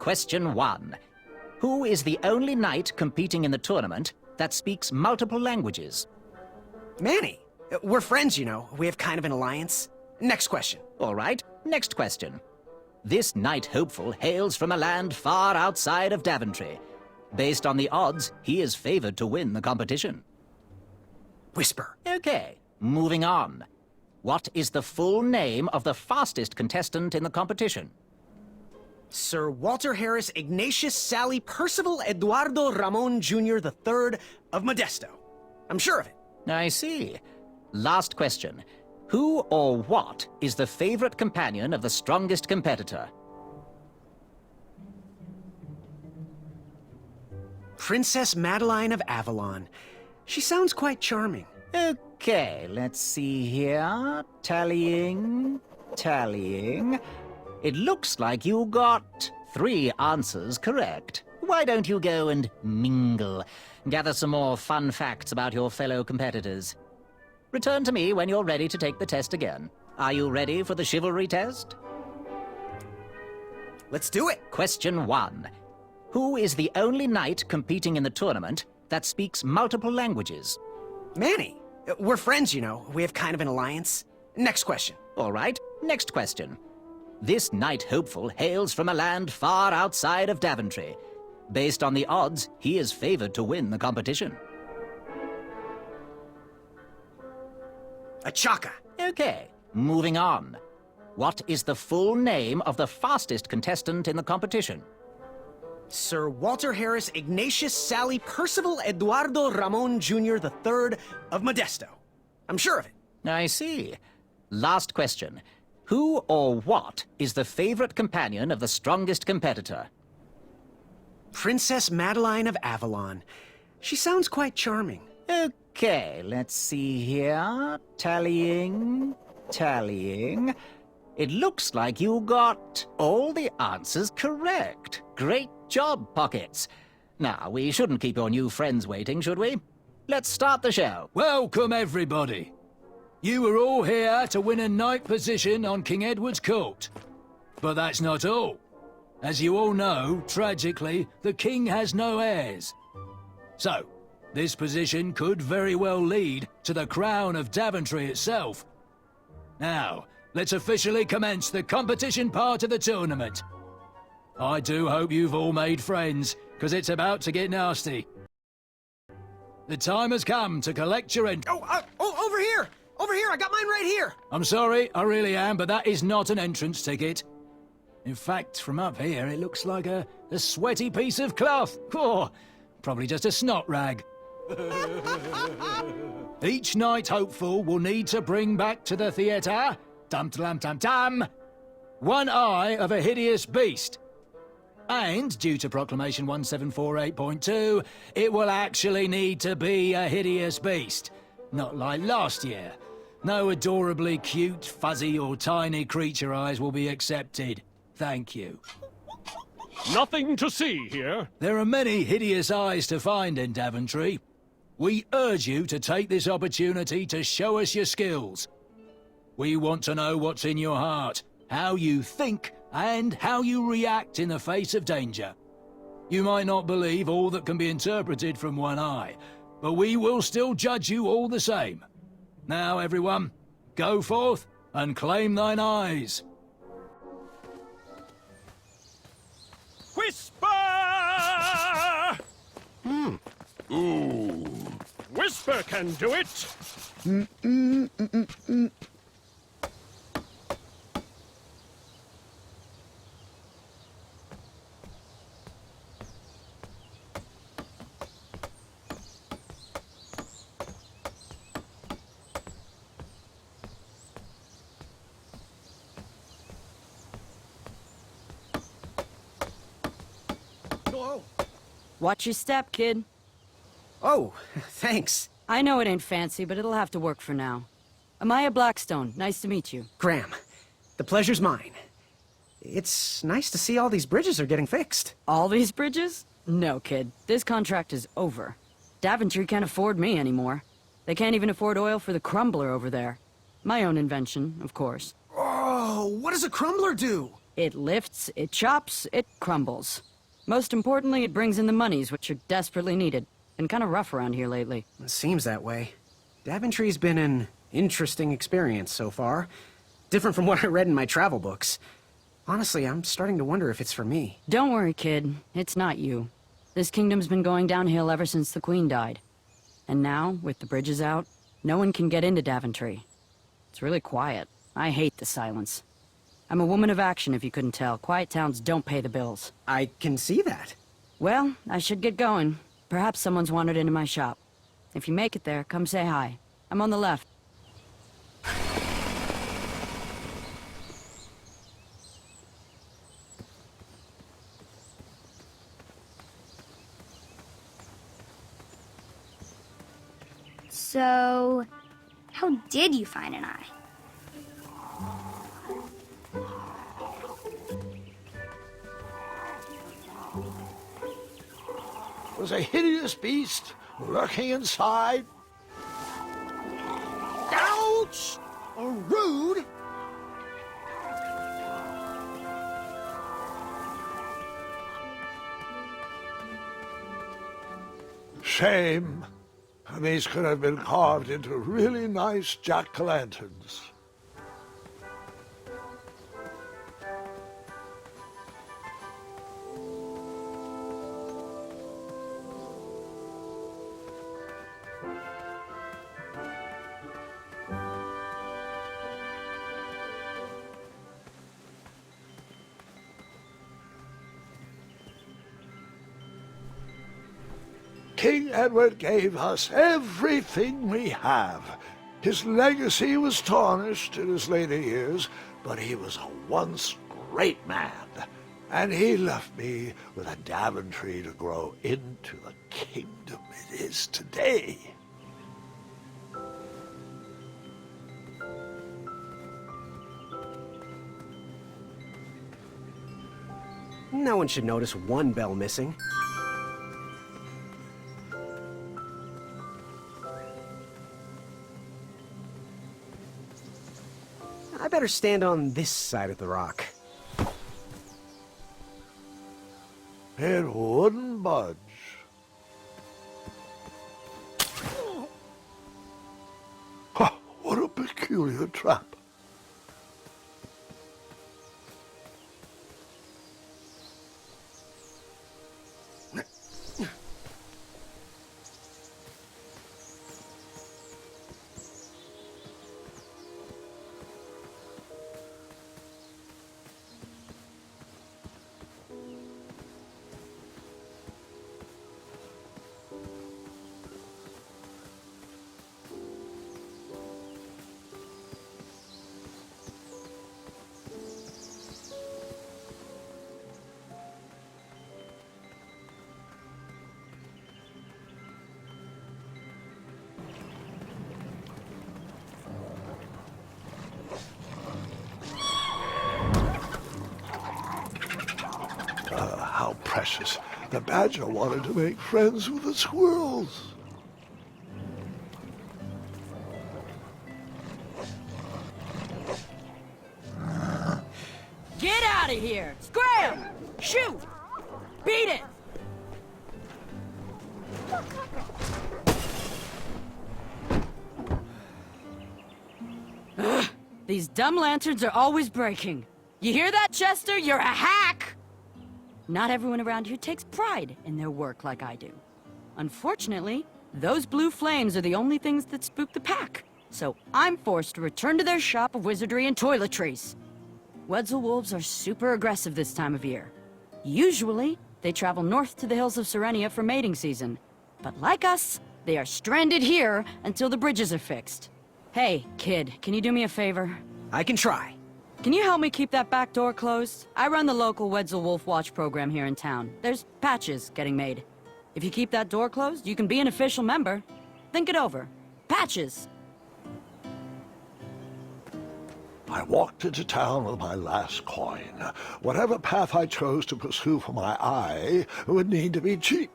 Question 1. Who is the only knight competing in the tournament that speaks multiple languages? Manny. We're friends, you know. We have kind of an alliance. Next question. All right, next question. This knight hopeful hails from a land far outside of Daventry. Based on the odds, he is favored to win the competition. Whisper. Okay, moving on. What is the full name of the fastest contestant in the competition? Sir Walter Harris Ignatius Sally Percival Eduardo Ramon Jr. III of Modesto. I'm sure of it. I see. Last question. Who or what is the favorite companion of the strongest competitor? Princess Madeline of Avalon. She sounds quite charming. Okay, let's see here. Tallying. It looks like you got 3 answers correct. Why don't you go and mingle? Gather some more fun facts about your fellow competitors. Return to me when you're ready to take the test again. Are you ready for the Chivalry Test? Let's do it. Question 1. Who is the only knight competing in the tournament that speaks multiple languages? Manny. We're friends, you know. We have kind of an alliance. Next question. All right, next question. This knight hopeful hails from a land far outside of Daventry. Based on the odds, he is favored to win the competition. Achaka. Okay, moving on. What is the full name of the fastest contestant in the competition? Sir Walter Harris Ignatius Sally Percival Eduardo Ramon Jr. III of Modesto. I'm sure of it. I see. Last question. Who or what is the favorite companion of the strongest competitor? Princess Madeline of Avalon. She sounds quite charming. Okay, let's see here. Tallying. It looks like you got all the answers correct. Great job, Pockets. Now, we shouldn't keep your new friends waiting, should we? Let's start the show. Welcome, everybody. You are all here to win a knight position on King Edward's court. But that's not all. As you all know, tragically, the king has no heirs. So, this position could very well lead to the crown of Daventry itself. Now, let's officially commence the competition part of the tournament. I do hope you've all made friends, because it's about to get nasty. The time has come to collect your Over here! Over here! I got mine right here! I'm sorry, I really am, but that is not an entrance ticket. In fact, from up here, it looks like a sweaty piece of cloth. Oh, probably just a snot rag. Each knight hopeful will need to bring back to the theatre, dum-dum-dum-dum, one eye of a hideous beast. And, due to Proclamation 1748.2, it will actually need to be a hideous beast. Not like last year. No adorably cute, fuzzy or tiny creature eyes will be accepted. Thank you. Nothing to see here. There are many hideous eyes to find in Daventry. We urge you to take this opportunity to show us your skills. We want to know what's in your heart, how you think, and how you react in the face of danger. You might not believe all that can be interpreted from one eye, but we will still judge you all the same. Now, everyone, go forth and claim thine eyes. Whisper! Ooh. Whisper can do it. Watch your step, kid. Oh, thanks. I know it ain't fancy, but it'll have to work for now. Amaya Blackstone, nice to meet you. Graham, the pleasure's mine. It's nice to see all these bridges are getting fixed. All these bridges? No, kid. This contract is over. Daventry can't afford me anymore. They can't even afford oil for the crumbler over there. My own invention, of course. Oh, what does a crumbler do? It lifts, it chops, it crumbles. Most importantly, it brings in the monies, which are desperately needed. Been kind of rough around here lately. It seems that way. Daventry's been an interesting experience so far. Different from what I read in my travel books. Honestly, I'm starting to wonder if it's for me. Don't worry, kid. It's not you. This kingdom's been going downhill ever since the Queen died. And now, with the bridges out, no one can get into Daventry. It's really quiet. I hate the silence. I'm a woman of action, if you couldn't tell. Quiet towns don't pay the bills. I can see that. Well, I should get going. Perhaps someone's wandered into my shop. If you make it there, come say hi. I'm on the left. So, how did you find an eye? Was a hideous beast lurking inside. Ouch! Rude! Shame. These could have been carved into really nice jack-o'-lanterns. King Edward gave us everything we have. His legacy was tarnished in his later years, but he was a once great man, and he left me with a Daventry to grow into the kingdom it is today. No one should notice one bell missing. I better stand on this side of the rock. It wouldn't budge. Ha, what a peculiar trap. How precious. The badger wanted to make friends with the squirrels. Get out of here! Scram! Shoot! Beat it! Ugh, these dumb lanterns are always breaking. You hear that, Chester? You're a hack! Not everyone around here takes pride in their work like I do. Unfortunately, those blue flames are the only things that spook the pack. So I'm forced to return to their shop of wizardry and toiletries. Wetzel wolves are super aggressive this time of year. Usually, they travel north to the hills of Serenia for mating season. But like us, they are stranded here until the bridges are fixed. Hey, kid, can you do me a favor? I can try. Can you help me keep that back door closed? I run the local Wetzel Wolf Watch program here in town. There's patches getting made. If you keep that door closed, you can be an official member. Think it over. Patches! I walked into town with my last coin. Whatever path I chose to pursue for my eye would need to be cheap.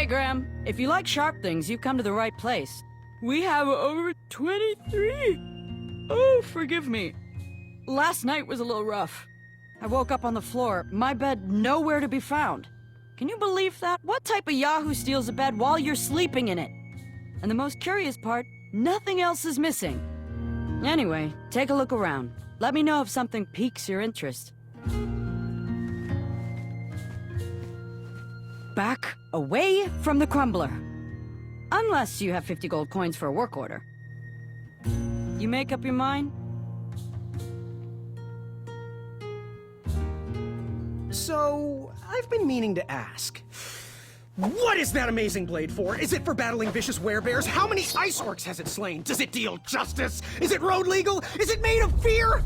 Graham. If you like sharp things, you've come to the right place. We have over 23. Oh, forgive me. Last night was a little rough. I woke up on the floor, my bed nowhere to be found. Can you believe that? What type of yahoo steals a bed while you're sleeping in it? And the most curious part, nothing else is missing. Anyway, take a look around. Let me know if something piques your interest. Back away from the crumbler. Unless you have 50 gold coins for a work order. You make up your mind? So, I've been meaning to ask. What is that amazing blade for? Is it for battling vicious werebears? How many ice orcs has it slain? Does it deal justice? Is it road legal? Is it made of fear?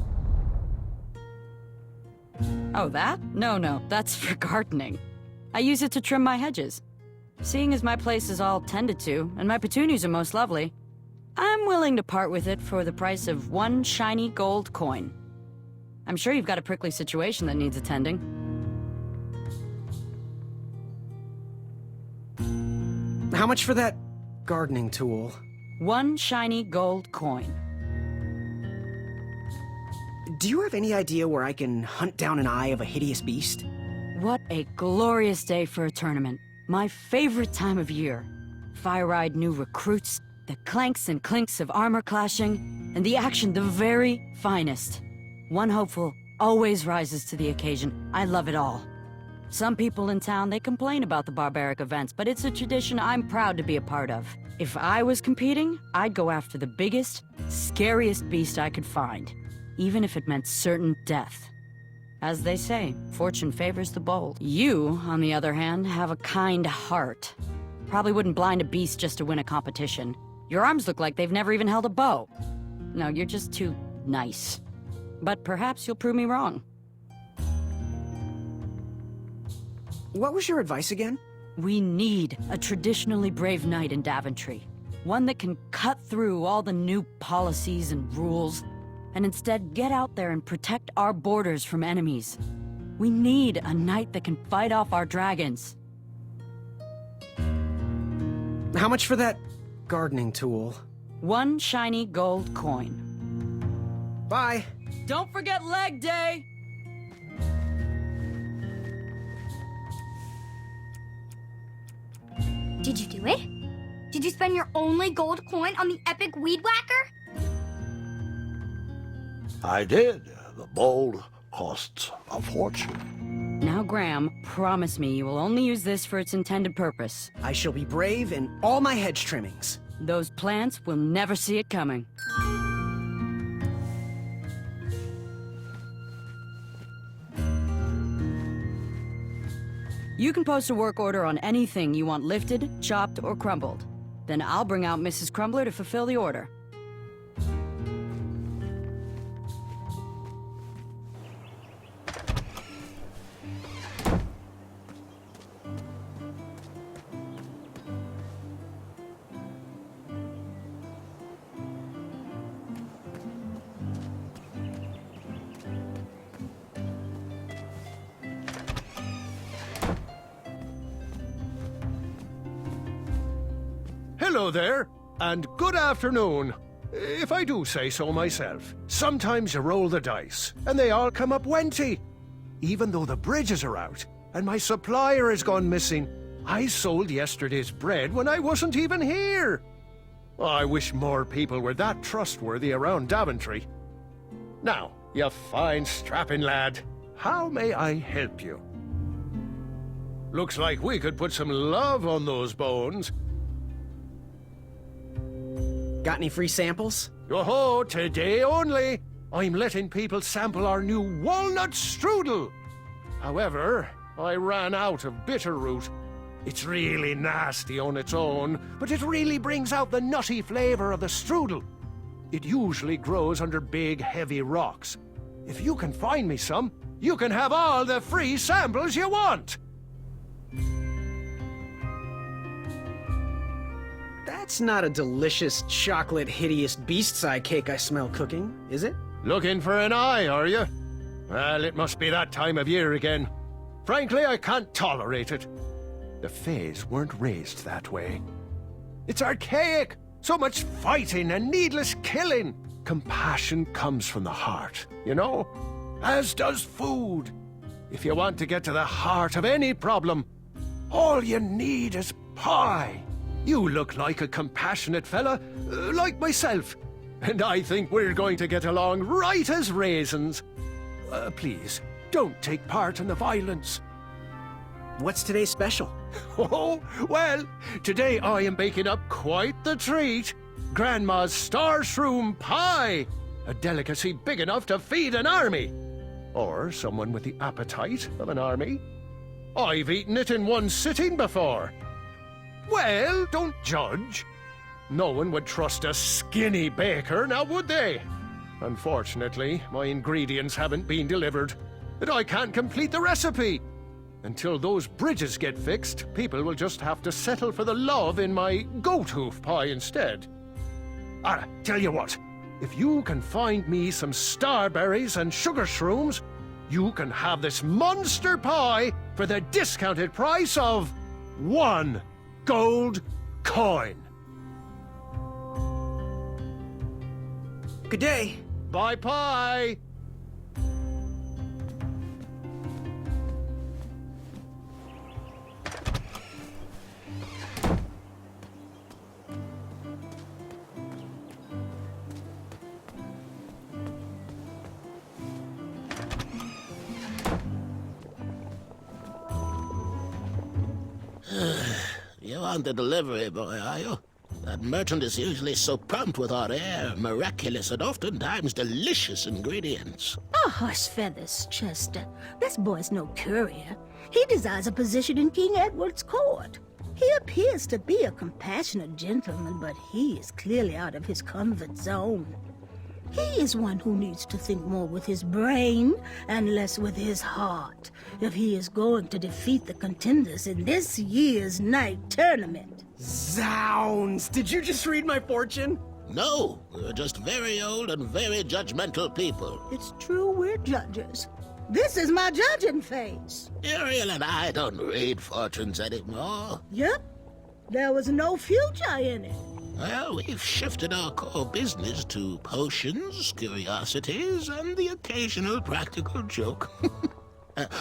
Oh, that? No, that's for gardening. I use it to trim my hedges. Seeing as my place is all tended to, and my petunias are most lovely, I'm willing to part with it for the price of 1 shiny gold coin. I'm sure you've got a prickly situation that needs attending. How much for that gardening tool? 1 shiny gold coin. Do you have any idea where I can hunt down an eye of a hideous beast? What a glorious day for a tournament. My favorite time of year. Fire-eyed new recruits, the clanks and clinks of armor clashing, and the action the very finest. One hopeful always rises to the occasion. I love it all. Some people in town, they complain about the barbaric events, but it's a tradition I'm proud to be a part of. If I was competing, I'd go after the biggest, scariest beast I could find, even if it meant certain death. As they say, fortune favors the bold. You, on the other hand, have a kind heart. Probably wouldn't blind a beast just to win a competition. Your arms look like they've never even held a bow. No, you're just too nice. But perhaps you'll prove me wrong. What was your advice again? We need a traditionally brave knight in Daventry. One that can cut through all the new policies and rules, and instead get out there and protect our borders from enemies. We need a knight that can fight off our dragons. How much for that gardening tool? 1 shiny gold coin. Bye. Don't forget leg day! Did you do it? Did you spend your only gold coin on the epic weed whacker? I did. The bowl costs a fortune. Now, Graham, promise me you will only use this for its intended purpose. I shall be brave in all my hedge trimmings. Those plants will never see it coming. You can post a work order on anything you want lifted, chopped, or crumbled. Then I'll bring out Mrs. Crumbler to fulfill the order. Hello there, and good afternoon. If I do say so myself, sometimes you roll the dice, and they all come up wenty. Even though the bridges are out, and my supplier has gone missing, I sold yesterday's bread when I wasn't even here. I wish more people were that trustworthy around Daventry. Now, you fine strapping lad, how may I help you? Looks like we could put some love on those bones. Got any free samples? Oh, today only. I'm letting people sample our new walnut strudel. However, I ran out of bitter root. It's really nasty on its own, but it really brings out the nutty flavor of the strudel. It usually grows under big, heavy rocks. If you can find me some, you can have all the free samples you want. That's not a delicious chocolate hideous beast's eye cake I smell cooking, is it? Looking for an eye, are you? Well, it must be that time of year again. Frankly, I can't tolerate it. The Fays weren't raised that way. It's archaic! So much fighting and needless killing! Compassion comes from the heart, you know? As does food. If you want to get to the heart of any problem, all you need is pie. You look like a compassionate fella, like myself. And I think we're going to get along right as raisins. Please, don't take part in the violence. What's today's special? Oh, well, today I am baking up quite the treat. Grandma's star shroom pie. A delicacy big enough to feed an army. Or someone with the appetite of an army. I've eaten it in one sitting before. Well, don't judge. No one would trust a skinny baker, now would they? Unfortunately, my ingredients haven't been delivered, and I can't complete the recipe. Until those bridges get fixed, people will just have to settle for the love in my goat hoof pie instead. Tell you what, if you can find me some starberries and sugar shrooms, you can have this monster pie for the discounted price of 1 gold coin. Good day. Bye pie! You aren't the delivery boy, are you? That merchant is usually so prompt with our rare, miraculous, and oftentimes delicious ingredients. Oh, hush feathers, Chester. This boy's no courier. He desires a position in King Edward's court. He appears to be a compassionate gentleman, but he is clearly out of his comfort zone. He is one who needs to think more with his brain and less with his heart if he is going to defeat the contenders in this year's night tournament. Zounds! Did you just read my fortune? No, we're just very old and very judgmental people. It's true we're judges. This is my judging phase. Ariel and I don't read fortunes anymore. Yep, there was no future in it. Well, we've shifted our core business to potions, curiosities, and the occasional practical joke.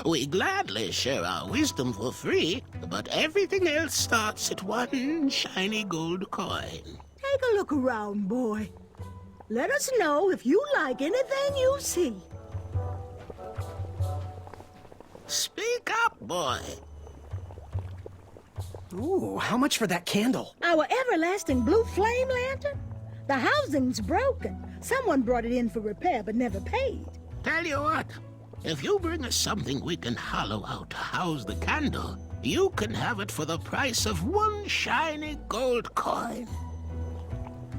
We gladly share our wisdom for free, but everything else starts at 1 shiny gold coin. Take a look around, boy. Let us know if you like anything you see. Speak up, boy. Ooh, how much for that candle? Our everlasting blue flame lantern? The housing's broken. Someone brought it in for repair but never paid. Tell you what, if you bring us something we can hollow out to house the candle, you can have it for the price of 1 shiny gold coin.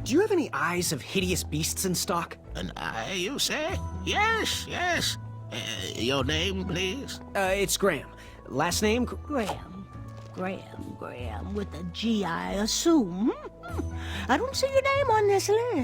Do you have any eyes of hideous beasts in stock? An eye, you say? Yes, yes. Your name, please? It's Graham. Last name? Graham, with a G, I assume. I don't see your name on this list.